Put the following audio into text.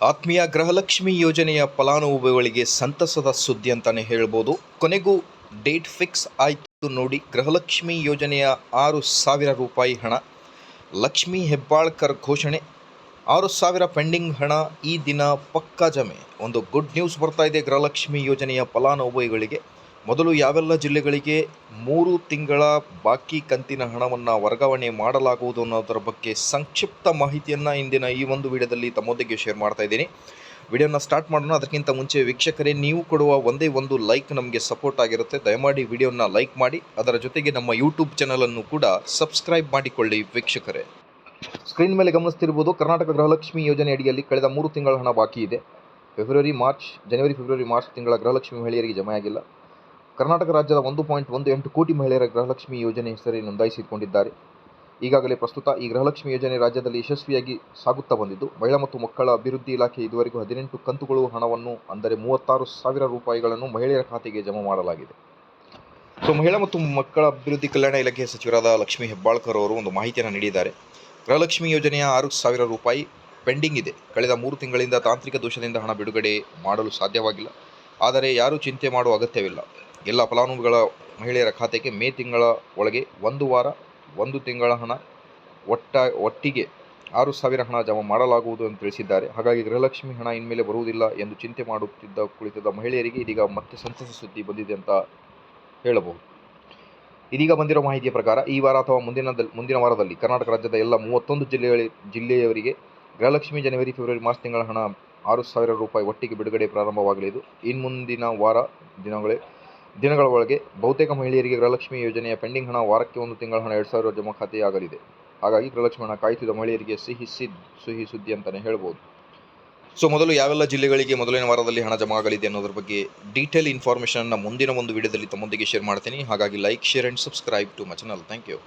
ಆತ್ಮೀಯ ಗೃಹಲಕ್ಷ್ಮಿ ಯೋಜನೆಯ ಫಲಾನುಭವಿಗಳಿಗೆ ಸಂತಸದ ಸುದ್ದಿ ಅಂತಲೇ ಹೇಳ್ಬೋದು. ಕೊನೆಗೂ ಡೇಟ್ ಫಿಕ್ಸ್ ಆಯಿತು ನೋಡಿ. ಗೃಹಲಕ್ಷ್ಮಿ ಯೋಜನೆಯ 6,000 ರೂಪಾಯಿ ಹಣ ಲಕ್ಷ್ಮೀ ಹೆಬ್ಬಾಳ್ಕರ್ ಘೋಷಣೆ. 6,000 ಪೆಂಡಿಂಗ್ ಹಣ ಈ ದಿನ ಪಕ್ಕಾ ಜಮೆ. ಒಂದು ಗುಡ್ ನ್ಯೂಸ್ ಬರ್ತಾ ಇದೆ ಗೃಹಲಕ್ಷ್ಮಿ ಯೋಜನೆಯ ಫಲಾನುಭವಿಗಳಿಗೆ. ಮೊದಲು ಯಾವೆಲ್ಲ ಜಿಲ್ಲೆಗಳಿಗೆ 3 ತಿಂಗಳ ಬಾಕಿ ಕಂತಿನ ಹಣವನ್ನು ವರ್ಗಾವಣೆ ಮಾಡಲಾಗುವುದು ಅನ್ನೋದರ ಬಗ್ಗೆ ಸಂಕ್ಷಿಪ್ತ ಮಾಹಿತಿಯನ್ನು ಇಂದಿನ ಈ ಒಂದು ವಿಡಿಯೋದಲ್ಲಿ ತಮ್ಮೊಂದಿಗೆ ಶೇರ್ ಮಾಡ್ತಾ ಇದ್ದೀನಿ. ವಿಡಿಯೋನ ಸ್ಟಾರ್ಟ್ ಮಾಡೋಣ. ಅದಕ್ಕಿಂತ ಮುಂಚೆ ವೀಕ್ಷಕರೇ, ನೀವು ಕೊಡುವ ಒಂದೇ ಒಂದು ಲೈಕ್ ನಮಗೆ ಸಪೋರ್ಟ್ ಆಗಿರುತ್ತೆ. ದಯಮಾಡಿ ವಿಡಿಯೋನ ಲೈಕ್ ಮಾಡಿ, ಅದರ ಜೊತೆಗೆ ನಮ್ಮ ಯೂಟ್ಯೂಬ್ ಚಾನಲನ್ನು ಕೂಡ ಸಬ್ಸ್ಕ್ರೈಬ್ ಮಾಡಿಕೊಳ್ಳಿ. ವೀಕ್ಷಕರೇ, ಸ್ಕ್ರೀನ್ ಮೇಲೆ ಗಮನಿಸ್ತಿರ್ಬೋದು, ಕರ್ನಾಟಕ ಗೃಹಲಕ್ಷ್ಮಿ ಯೋಜನೆ ಅಡಿಯಲ್ಲಿ ಕಳೆದ 3 ತಿಂಗಳ ಹಣ ಬಾಕಿ ಇದೆ. ಜನವರಿ ಫೆಬ್ರವರಿ ಮಾರ್ಚ್ ತಿಂಗಳ ಗೃಹಲಕ್ಷ್ಮಿ ಮಹಿಳೆಯರಿಗೆ ಜಮೆ ಆಗಿಲ್ಲ. ಕರ್ನಾಟಕ ರಾಜ್ಯದ 1.18 ಕೋಟಿ ಮಹಿಳೆಯರ ಗೃಹಲಕ್ಷ್ಮಿ ಯೋಜನೆ ಹೆಸರಲ್ಲಿ ನೋಂದಾಯಿಸಿಕೊಂಡಿದ್ದಾರೆ. ಈಗಾಗಲೇ ಪ್ರಸ್ತುತ ಈ ಗೃಹಲಕ್ಷ್ಮಿ ಯೋಜನೆ ರಾಜ್ಯದಲ್ಲಿ ಯಶಸ್ವಿಯಾಗಿ ಸಾಗುತ್ತಾ ಬಂದಿದ್ದು, ಮಹಿಳಾ ಮತ್ತು ಮಕ್ಕಳ ಅಭಿವೃದ್ಧಿ ಇಲಾಖೆ ಇದುವರೆಗೂ 18 ಕಂತುಗಳು ಹಣವನ್ನು, ಅಂದರೆ 36,000 ರೂಪಾಯಿಗಳನ್ನು ಮಹಿಳೆಯರ ಖಾತೆಗೆ ಜಮಾ ಮಾಡಲಾಗಿದೆ. ಮಹಿಳಾ ಮತ್ತು ಮಕ್ಕಳ ಅಭಿವೃದ್ಧಿ ಕಲ್ಯಾಣ ಇಲಾಖೆಯ ಸಚಿವರಾದ ಲಕ್ಷ್ಮೀ ಹೆಬ್ಬಾಳ್ಕರ್ ಅವರು ಒಂದು ಮಾಹಿತಿಯನ್ನು ನೀಡಿದ್ದಾರೆ. ಗೃಹಲಕ್ಷ್ಮಿ ಯೋಜನೆಯ 6,000 ರೂಪಾಯಿ ಪೆಂಡಿಂಗ್ ಇದೆ. ಕಳೆದ 3 ತಿಂಗಳಿಂದ ತಾಂತ್ರಿಕ ದೋಷದಿಂದ ಹಣ ಬಿಡುಗಡೆ ಮಾಡಲು ಸಾಧ್ಯವಾಗಿಲ್ಲ. ಆದರೆ ಯಾರೂ ಚಿಂತೆ ಮಾಡುವ ಅಗತ್ಯವಿಲ್ಲ. ಎಲ್ಲ ಫಲಾನುಭವಿಗಳ ಮಹಿಳೆಯರ ಖಾತೆಗೆ ಮೇ ತಿಂಗಳ ಒಳಗೆ 1 ವಾರ 1 ತಿಂಗಳ ಹಣ ಒಟ್ಟಿಗೆ 6,000 ಹಣ ಜಮಾ ಮಾಡಲಾಗುವುದು ಎಂದು ತಿಳಿಸಿದ್ದಾರೆ. ಹಾಗಾಗಿ ಗೃಹಲಕ್ಷ್ಮಿ ಹಣ ಇನ್ಮೇಲೆ ಬರುವುದಿಲ್ಲ ಎಂದು ಚಿಂತೆ ಕುಳಿತಿದ್ದ ಮಹಿಳೆಯರಿಗೆ ಇದೀಗ ಮತ್ತೆ ಸಂತಸ ಸುದ್ದಿ ಬಂದಿದೆ ಅಂತ ಹೇಳಬಹುದು. ಇದೀಗ ಬಂದಿರೋ ಮಾಹಿತಿಯ ಪ್ರಕಾರ ಈ ವಾರ ಅಥವಾ ಮುಂದಿನ ವಾರದಲ್ಲಿ ಕರ್ನಾಟಕ ರಾಜ್ಯದ ಎಲ್ಲ 31 ಜಿಲ್ಲೆಯವರಿಗೆ ಗೃಹಲಕ್ಷ್ಮಿ ಜನವರಿ ಫೆಬ್ರವರಿ ಮಾರ್ಚ್ ತಿಂಗಳ ಹಣ 6,000 ರೂಪಾಯಿ ಒಟ್ಟಿಗೆ ಬಿಡುಗಡೆ ಪ್ರಾರಂಭವಾಗಲಿದ್ದು, ಮುಂದಿನ ವಾರ ದಿನಗಳ ಒಳಗೆ ಬಹುತೇಕ ಮಹಿಳೆಯರಿಗೆ ಗೃಹಲಕ್ಷ್ಮಿ ಯೋಜನೆಯ ಪೆಂಡಿಂಗ್ ಹಣ, ವಾರಕ್ಕೆ 1 ತಿಂಗಳ ಹಣ 2,000 ಜಮಾ ಖಾತೆಯಾಗಲಿದೆ. ಹಾಗಾಗಿ ಗೃಹಲಕ್ಷ್ಮಿ ಹಣ ಕಾಯುತ್ತಿದ್ದ ಮಹಿಳೆಯರಿಗೆ ಸಿಹಿ ಸುದ್ದಿ ಅಂತಲೇ ಹೇಳ್ಬೋದು. ಮೊದಲು ಯಾವೆಲ್ಲ ಜಿಲ್ಲೆಗಳಿಗೆ ಮೊದಲನೇ ವಾರದಲ್ಲಿ ಹಣ ಜಮಾ ಆಗಲಿದೆ ಅನ್ನೋದ್ರ ಬಗ್ಗೆ ಡೀಟೇಲ್ ಇನ್ಫಾರ್ಮೇಷನ್ನ ಮುಂದಿನ ಒಂದು ವಿಡಿಯೋದಲ್ಲಿ ತಮ್ಮೊಂದಿಗೆ ಶೇರ್ ಮಾಡ್ತೀನಿ. ಹಾಗಾಗಿ like, share and subscribe to my channel. Thank you.